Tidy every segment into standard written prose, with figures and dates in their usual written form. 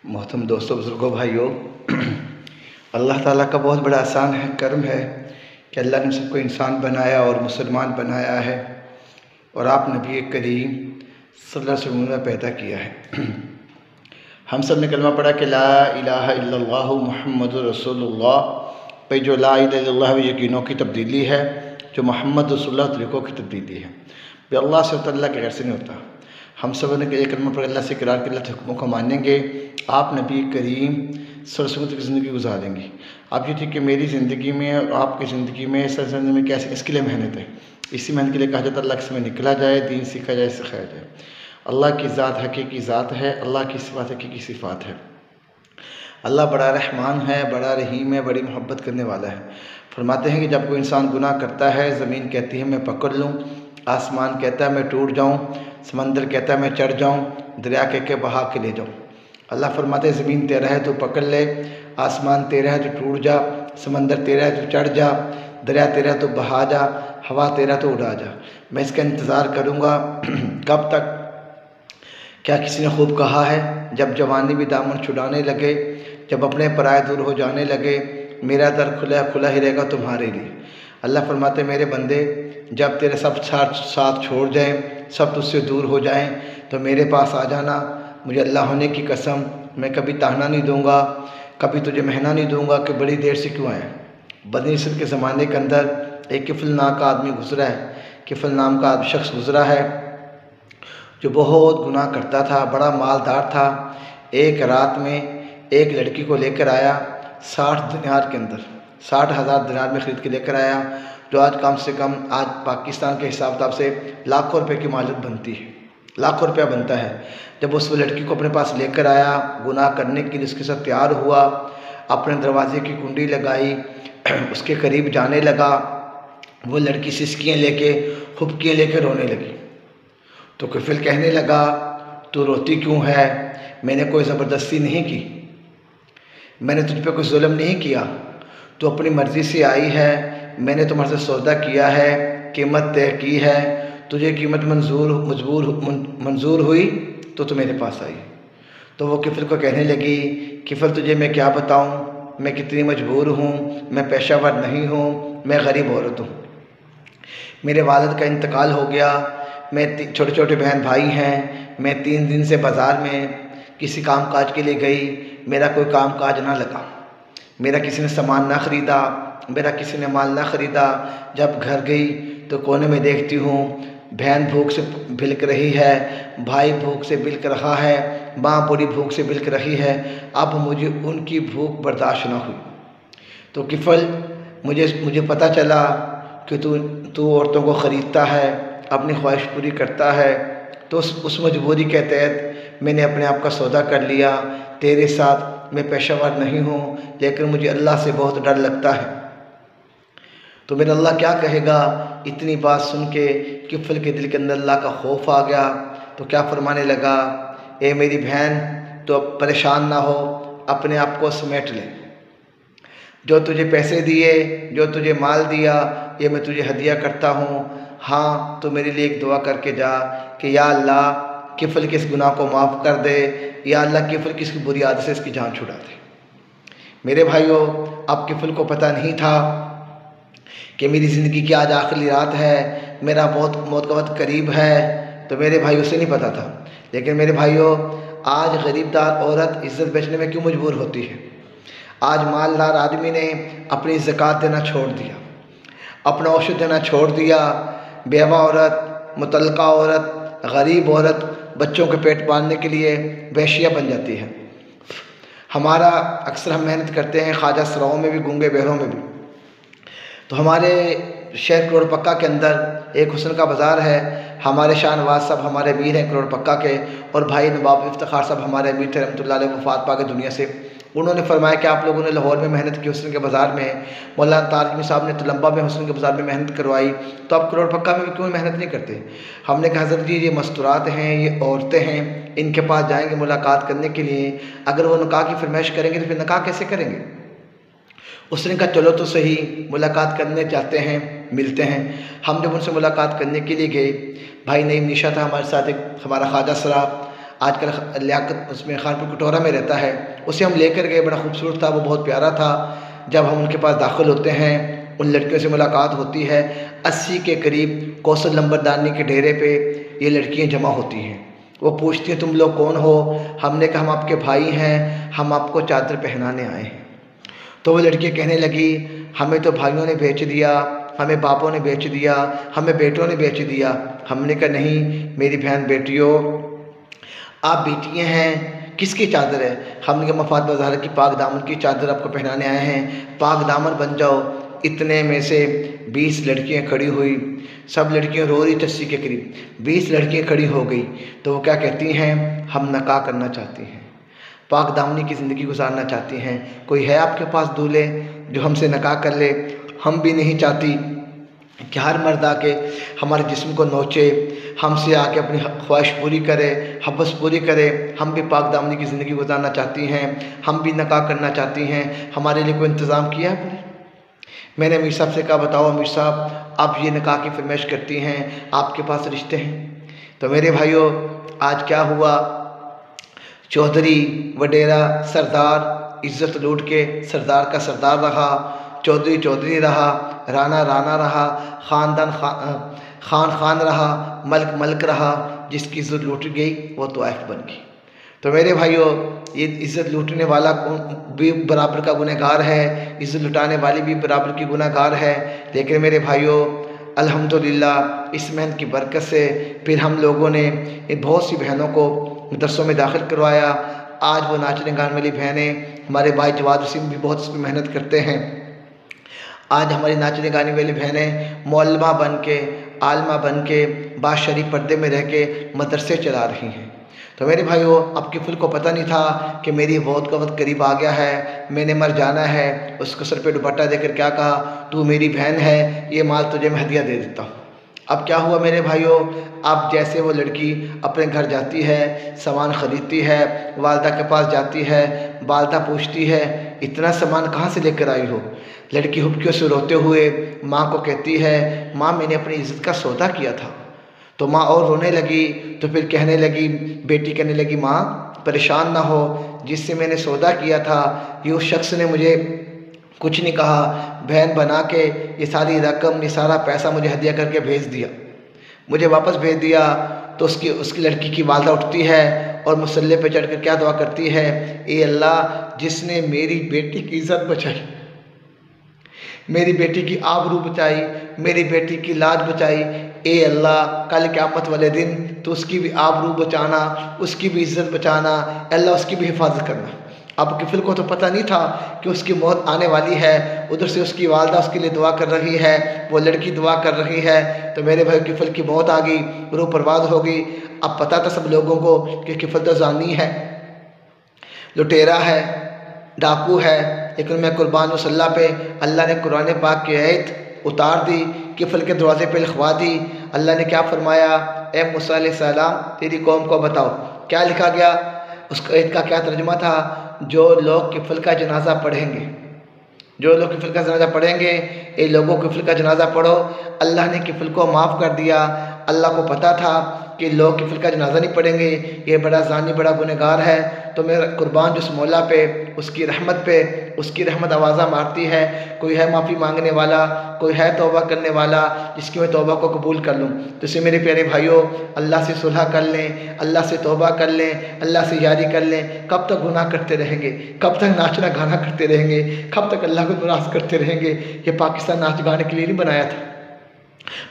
मोहतरम दोस्तों, बुज़ुर्गों, भाइयों, अल्लाह ताला का बहुत बड़ा एहसान है, कर्म है कि अल्लाह ने सबको इंसान बनाया और मुसलमान बनाया है और आप नबी करीम सल्लल्लाहु अलैहि वसल्लम में पैदा किया है। हम सब ने कलमा पढ़ा कि ला इलाहा इल्लल्लाहु मुहम्मदुर रसूलुल्लाह पे जो ला इलाहा इल्लल्लाह यकीनों की तब्दीली है, जो मोहम्मद रसूलुल्लाह तरीक़ों की तब्दीली है। वे अल्लाह से अल्लाह के घर से नहीं होता। हम सब ने एक कलमा पर अल्लाह से इकरार कर अल्लाह के हुक्मों को मानेंगे। आप नबी करीम सरसों की ज़िंदगी गुजारेंगे। आप ये थी कि मेरी ज़िंदगी में और आपकी ज़िंदगी में सरसंद में कैसे, इसके लिए मेहनत है। इसी मेहनत के लिए कहा जाता है अल्लाह के समय निकला जाए, दीन सीखा जाए, सिखाया जाए। अल्लाह की ज़ात हकीकी ज़ात है, अल्लाह की सिफ़ात हकीकी सिफ़ात है। अल्लाह बड़ा रहमान है, बड़ा रहीम है, बड़ी मोहब्बत करने वाला है। फरमाते हैं कि जब कोई इंसान गुनाह करता है, ज़मीन कहती है मैं पकड़ लूँ, आसमान कहता है मैं टूट जाऊँ, समंदर कहता है मैं चढ़ जाऊँ, दरिया कह के बहा के ले जाऊँ। अल्लाह फरमाते हैं ज़मीन तेरा है तो पकड़ ले, आसमान तेरा है तो टूट जा, समंदर तेरा है तो चढ़ जा, दरिया तेरा है तो बहा जा, हवा तेरा तो उड़ा जा। मैं इसका इंतज़ार करूँगा। कब तक? क्या किसी ने खूब कहा है, जब जवानी भी दामन छुड़ाने लगे, जब अपने पराए दूर हो जाने लगे, मेरा दर खुला खुला ही रहेगा तुम्हारे लिए। अल्लाह फरमाते मेरे बंदे, जब तेरे सब साथ छोड़ जाएं, सब तुझसे दूर हो जाएं, तो मेरे पास आ जाना। मुझे अल्लाह होने की कसम, मैं कभी ताना नहीं दूंगा, कभी तुझे महना नहीं दूंगा कि बड़ी देर से क्यों आया। बनी इसराइल के ज़माने के अंदर एक किफ़ल नाम का आदमी गुजरा है। किफ़ल नाम का शख्स गुजरा है जो बहुत गुनाह करता था, बड़ा मालदार था। एक रात में एक लड़की को लेकर आया 60 दिनार के अंदर, 60,000 दिनार में ख़रीद के लेकर आया, जो आज कम से कम आज पाकिस्तान के हिसाब किताब से लाखों रुपए की मालियत बनती है, लाखों रुपया बनता है। जब उस लड़की को अपने पास लेकर आया, गुनाह करने के लिए उसके साथ तैयार हुआ, अपने दरवाजे की कुंडी लगाई, उसके करीब जाने लगा, वो लड़की सिसकियाँ लेके, हुबकियाँ लेके रोने लगी। तो कफिल कहने लगा तू रोती क्यों है? मैंने कोई ज़बरदस्ती नहीं की, मैंने तुझ पे कोई जुल्म नहीं किया, तो अपनी मर्ज़ी से आई है, मैंने तुम्हारे से सौदा किया है, कीमत तय की है, तुझे कीमत मंजूर हुई तो तू मेरे पास आई। तो वो किफ़ल को कहने लगी, किफ़ल तुझे मैं क्या बताऊं, मैं कितनी मजबूर हूँ, मैं पेशावर नहीं हूँ, मैं गरीब औरत हूँ, मेरे वालिद का इंतकाल हो गया, मैं छोटे छोटे बहन भाई हैं, मैं 3 दिन से बाज़ार में किसी काम काज के लिए गई, मेरा कोई काम काज ना लगा, मेरा किसी ने सामान ना ख़रीदा, मेरा किसी ने माल ना ख़रीदा। जब घर गई तो कोने में देखती हूँ बहन भूख से बिलक रही है, भाई भूख से बिलक रहा है, माँ बड़ी भूख से बिलक रही है। अब मुझे उनकी भूख बर्दाश्त ना हुई। तो किफ़ल मुझे पता चला कि तू औरतों को ख़रीदता है, अपनी ख्वाहिश पूरी करता है, तो उस मजबूरी के तहत मैंने अपने आप का सौदा कर लिया तेरे साथ। मैं पेशावर नहीं हूँ, लेकिन मुझे अल्लाह से बहुत डर लगता है। तो मेरा अल्लाह क्या कहेगा? इतनी बात सुन के किफ़ल के दिल के अंदर अल्लाह का खौफ आ गया। तो क्या फरमाने लगा, ए मेरी बहन, तो परेशान ना हो, अपने आप को समेट ले। जो तुझे पैसे दिए, जो तुझे माल दिया, ये मैं तुझे हदिया करता हूँ। हाँ, तो मेरे लिए एक दुआ करके जा कि या अल्लाह किफ़ल के इस गुनाह को माफ़ कर दे, या अल्लाह किफ़ल की इसकी बुरी आदत से इसकी जान छुड़ा दे। मेरे भाइयों, अब किफ़ल को पता नहीं था कि मेरी ज़िंदगी की आज आखिरी रात है, मेरा मौत का वक्त करीब है। तो मेरे भाइयों से नहीं पता था। लेकिन मेरे भाइयों, आज गरीबदार औरत इज़्ज़त बेचने में क्यों मजबूर होती है? आज मालदार आदमी ने अपनी ज़कात देना छोड़ दिया, अपना औषध देना छोड़ दिया। बेवा औरत, मुतल्लका औरत, गरीब औरत बच्चों के पेट पालने के लिए वेश्या बन जाती है। हमारा अक्सर हम मेहनत करते हैं ख्वाजा सराओं में भी, गूंगे बहरों में भी। तो हमारे शहर करोड़ पक्का के अंदर एक हुस्न का बाज़ार है। हमारे शाह नवाज साहब हमारे अमीर हैं करोड़ पक्का के, और भाई नवाब इफ्तिखार साहब हमारे अमीर थे रहमतुल्लाह अलैह, वफ़ात पा के दुनिया से। उन्होंने फरमाया कि आप लोगों ने लाहौर में मेहनत की हुस्न के बाज़ार में, मौलाना तारकमी साहब ने तलम्बा में हुस्न के बाज़ार में मेहनत करवाई, तो आप करोड़ पक्का में क्यों मेहनत नहीं करते? हमने कहा हज़रत जी, ये मस्तूरात हैं, ये औरतें हैं, इनके पास जाएंगे मुलाकात करने के लिए, अगर वो निकाह की फरमाइश करेंगे तो फिर निकाह कैसे करेंगे? उसने कहा चलो तो सही, मुलाकात करने जाते हैं, मिलते हैं। हम जब उनसे मुलाकात करने के लिए गए, भाई नईम निशा था हमारे साथ, एक हमारा ख्वाजा सरा, आजकल लियाकत उसमें खानपुर कटोरा में रहता है, उसे हम लेकर गए। बड़ा खूबसूरत था, वो बहुत प्यारा था। जब हम उनके पास दाखिल होते हैं, उन लड़कियों से मुलाकात होती है। 80 के करीब कौशल नंबरदानी के डेरे पे ये लड़कियां जमा होती हैं। वो पूछती हैं तुम लोग कौन हो? हमने कहा हम आपके भाई हैं, हम आपको चादर पहनाने आए हैं। तो वो लड़कियां कहने लगी हमें तो भाइयों ने बेच दिया, हमें बापों ने बेच दिया, हमें बेटों ने बेच दिया। हमने कहा नहीं मेरी बहन बेटियों, आप बेटियां हैं, किसकी चादर है? हमने कहा मफाद बाज़ार की पाक दामन की चादर आपको पहनाने आए हैं, पाक दामन बन जाओ। इतने में से 20 लड़कियां खड़ी हुई, सब लड़कियां रो रही 80 के करीब। 20 लड़कियां खड़ी हो गई तो वो क्या कहती हैं, हम निकाह करना चाहती हैं, पाक दामनी की ज़िंदगी गुजारना चाहती हैं। कोई है आपके पास दूल्हे जो हमसे निकाह कर ले? हम भी नहीं चाहती कि हर मर्द आके हमारे जिस्म को नोचे, हमसे आके अपनी ख्वाहिश पूरी करे, हवस पूरी करे। हम भी पाक दामनी की ज़िंदगी गुजारना चाहती हैं, हम भी निकाह करना चाहती हैं। हमारे लिए कोई इंतज़ाम किया है? मैंने अमीर साहब से कहा बताओ अमीर साहब, आप ये निकाह की फरमाइश करती हैं, आपके पास रिश्ते हैं? तो मेरे भाइयों आज क्या हुआ, चौधरी वडेरा सरदार इज़्ज़त लूट के सरदार का सरदार रहा, चौधरी चौधरी रहा, राना राना रहा, ख़ानदान खान खान रहा, मल्क मल्क रहा। जिसकी इज़्ज़त लूट गई वो तवाइफ बन गई। तो मेरे भाइयों ये इज़्ज़त लूटने वाला भी बराबर का गुनहगार है, इज़्ज़त लुटाने वाली भी बराबर की गुनहगार है। लेकिन मेरे भाइयों अल्हम्दुलिल्लाह इस मेहनत की बरकत से फिर हम लोगों ने बहुत सी बहनों को मदरसों में दाखिल करवाया। आज वो नाचने गाने वाली बहनें, हमारे भाई जवाद सिंह भी बहुत इसमें मेहनत करते हैं। आज हमारी नाचने गाने वाली बहनें मौलमा बन के, आलमा बन के, बाशरी पर्दे में रह के मदरसे चला रही हैं। तो मेरे भाइयों आपके फुल को पता नहीं था कि मेरी मौत का वक्त करीब आ गया है, मैंने मर जाना है। उसको सर पे दुपट्टा देकर क्या कहा, तू मेरी बहन है, ये माल तुझे मैं हदिया दे देता हूँ। अब क्या हुआ मेरे भाइयों, अब जैसे वो लड़की अपने घर जाती है, सामान ख़रीदती है, वालदा के पास जाती है, वालदा पूछती है इतना सामान कहाँ से लेकर आई हो? लड़की हुबकियों से रोते हुए माँ को कहती है माँ मैंने अपनी इज़्ज़त का सौदा किया था। तो माँ और रोने लगी। तो फिर कहने लगी, बेटी कहने लगी माँ परेशान ना हो, जिससे मैंने सौदा किया था ये उस शख्स ने मुझे कुछ नहीं कहा, बहन बना के ये सारी रकम, ये सारा पैसा मुझे हदिया करके भेज दिया, मुझे वापस भेज दिया। तो उसकी लड़की की वालदा उठती है और मुसल्ले पे चढ़कर क्या दुआ करती है, ए अल्लाह जिसने मेरी बेटी की इज़्ज़त बचाई, मेरी बेटी की आबरू बचाई, मेरी बेटी की लाज बचाई, ए अल्लाह कल क़यामत वाले दिन तो उसकी भी आबरू बचाना, उसकी भी इज़्ज़त बचाना, अल्लाह उसकी भी हिफाजत करना। अब किफ़िल को तो पता नहीं था कि उसकी मौत आने वाली है। उधर से उसकी वालदा उसके लिए दुआ कर रही है, वो लड़की दुआ कर रही है। तो मेरे भाई किफ़िल की मौत आ गई, रूह परवाज़ हो गई। अब पता था सब लोगों को कि किफ़िल तो ज़ानी है, लुटेरा है, डाकू है, लेकिन मैं कुर्बान वसल्ला पे अल्लाह ने कुरान पाक की आयत उतार दी, किफ़िल के दरवाज़े पे लिखवा दी। अल्लाह ने क्या फरमाया, ए मूसा अलैहिस्सलाम तेरी कौम को बताओ क्या लिखा गया। उस आयत का क्या तर्जुमा था, जो लोग किफ़िल का जनाजा पढ़ेंगे, जो लोग किफ़िल का जनाजा पढ़ेंगे, ये लोगों किफ़िल का जनाजा पढ़ो। अल्लाह ने किफ़िल को माफ़ कर दिया। अल्लाह को पता था कि लोग किफ़िल का जनाजा नहीं पढ़ेंगे, ये बड़ा ज़ानी बड़ा गुनहगार है। तो मेरा कुर्बान जिस मौला पे, उसकी रहमत पे, उसकी रहमत आवाज़ा मारती है। कोई है माफ़ी मांगने वाला, कोई है तौबा करने वाला जिसकी मैं तौबा को कबूल कर लूँ। तो इसे मेरे प्यारे भाइयों अल्लाह से सुलह कर लें, अल्लाह से तौबा कर लें, अल्लाह से यारी कर लें। कब तक गुनाह करते रहेंगे, कब तक नाचना गाना करते रहेंगे, कब तक अल्लाह को नाराज़ करते रहेंगे। ये पाकिस्तान नाच गाने के लिए नहीं बनाया था,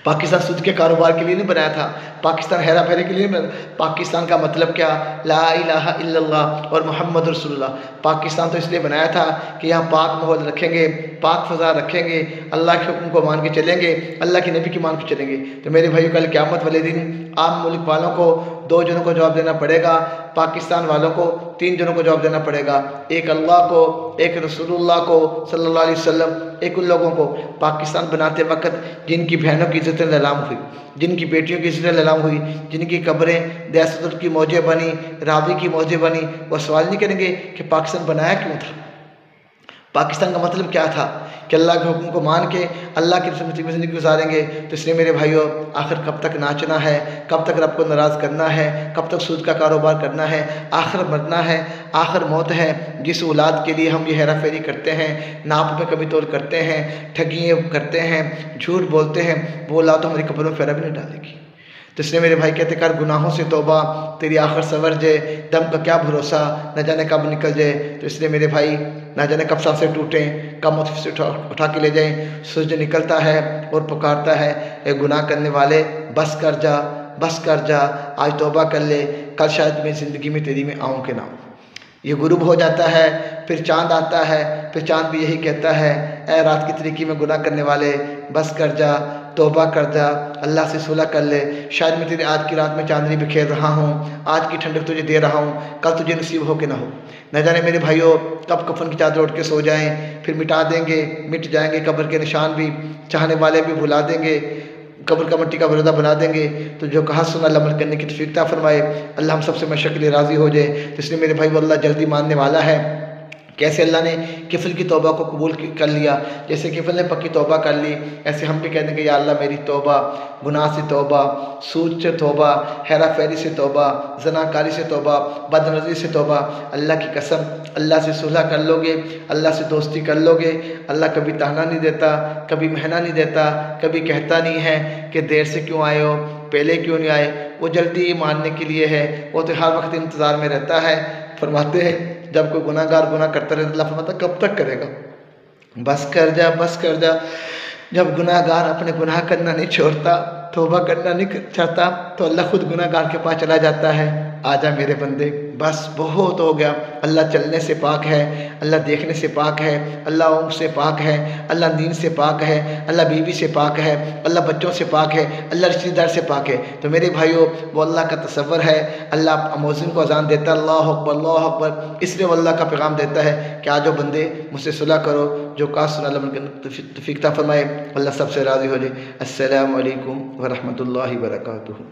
पाकिस्तान सूद के कारोबार के लिए नहीं बनाया था, पाकिस्तान हेरा फेरी के लिए नहीं। पाकिस्तान का मतलब क्या, ला इलाहा इल्लल्लाह और मोहम्मद रसूलुल्लाह। पाकिस्तान तो इसलिए बनाया था कि यहाँ पाक माहौल रखेंगे, पाक फ़ज़ा रखेंगे, अल्लाह के हुक्म को मान के चलेंगे, अल्लाह के नबी की मान के चलेंगे। तो मेरे भाइयों कल क़यामत वाले दिन आम मुल्क वालों को 2 जनों को जवाब देना पड़ेगा, पाकिस्तान वालों को 3 जनों को जवाब देना पड़ेगा। एक अल्लाह को, एक रसूलुल्लाह को सल्लल्लाहु अलैहि वसल्लम, एक उन लोगों को पाकिस्तान बनाते वक्त जिनकी बहनों की इज़्ज़तें नीलाम हुई, जिनकी बेटियों की इज़्ज़तें नीलाम हुई, जिनकी कब्रें दहशत की मौजें बनी, रावी की मौजें बनी। वो सवाल नहीं करेंगे कि पाकिस्तान बनाया क्यों था, पाकिस्तान का मतलब क्या था कि अल्लाह के हुक्म को मान के अल्लाह की रसूल में ज़िंदगी गुजारेंगे। तो इसलिए मेरे भाइयों, आखिर कब तक नाचना है, कब तक रब को नाराज़ करना है, कब तक सूद का कारोबार करना है, आखिर मरना है, आखिर मौत है। जिस औलाद के लिए हम ये हेरा फेरी करते हैं, नाप में कमी तोल करते हैं, ठगियाँ करते हैं, झूठ बोलते हैं, वो औलाद तो हमारी कब्रों में फेरा भी नहीं डालेगी। तो इसलिए मेरे भाई कहते कर गुनाहों से तौबा, तेरी आखिर सवर जाए, दम का क्या भरोसा, न जाने कब निकल जाए। तो इसलिए मेरे भाई, न जाने कब सांसें टूटें, कब मौत से उठा के ले जाएं। सूरज निकलता है और पुकारता है, ए गुनाह करने वाले बस कर जा, बस कर जा, आज तौबा कर ले, कल शायद मैं ज़िंदगी में तेरी में आऊँ कि ना आऊँ। ये गुरूब हो जाता है, फिर चाँद आता है, फिर चाँद भी यही कहता है, ए रात की तरीकी में गुनाह करने वाले बस कर जा, तौबा कर जा, अल्लाह से सुलह कर ले। शायद मैं तेरी आज की रात में चांदनी बिखेर रहा हूँ, आज की ठंडक तुझे दे रहा हूँ, कल तुझे नसीब हो कि ना हो। न जाने मेरे भाइयों कब कफन की चादर उठ के सो जाएं, फिर मिटा देंगे, मिट जाएंगे कब्र के निशान भी, चाहने वाले भी भुला देंगे, कब्र का मिट्टी का बरदा बना देंगे। तो जो कहा सुना अमल करने की तौफीक अता फरमाए, अल्लाह हम सबसे मशक्क़त के लिए राज़ी हो जाए। तो इसलिए मेरे भाई वो अल्लाह जल्दी मानने वाला है। कैसे अल्लाह ने किफ़ल की तौबा को कबूल कर लिया, जैसे किफ़ल ने पक्की तौबा कर ली, ऐसे हम भी कह देंगे या अल्लाह मेरी तौबा, गुनाह से तौबा, सूद से तौबा, हेरा फेरी से तौबा, ज़नाकारी से तौबा, बदनज़री से तौबा। अल्लाह की कसम, अल्लाह से सुलह कर लोगे, अल्लाह से दोस्ती कर लोगे, अल्लाह कभी ताना नहीं देता, कभी महना नहीं देता, कभी कहता नहीं है कि देर से क्यों आए हो, पहले क्यों नहीं आए। वो जल्दी मानने के लिए है, वो तो हर वक्त इंतज़ार में रहता है। फरमाते हैं जब कोई गुनाहगार गुनाह करता रहे, अल्लाह फरमाता कब तक करेगा, बस कर जा, बस कर जा। जब गुनाहगार अपने गुनाह करना नहीं छोड़ता, तौबा करना नहीं चाहता, तो अल्लाह खुद गुनाहगार के पास चला जाता है, आजा मेरे बंदे, बस बहुत हो गया। अल्लाह चलने से पाक है, अल्लाह देखने से पाक है, अल्लाह ऊँग से पाक है, अल्लाह नींद से पाक है, अल्लाह बीवी से पाक है, अल्लाह बच्चों से पाक है, अल्लाह रिश्तेदार से पाक है। तो मेरे भाइयों वो अल्लाह का तसव्वुर है। अल्लाह मौज़िन को अज़ान देता है, अल्लाहु अकबर, अल्लाहु अकबर, इसलिए वो अल्लाह का पैगाम देता है कि आ जाओ बंदे मुझसे सुलह करो, जो कहा सुना तौफीक अता फरमाए, अल्लाह सबसे राज़ी हो जाए। अस्सलामु अलैकुम व रहमतुल्लाहि व बरकातुहू।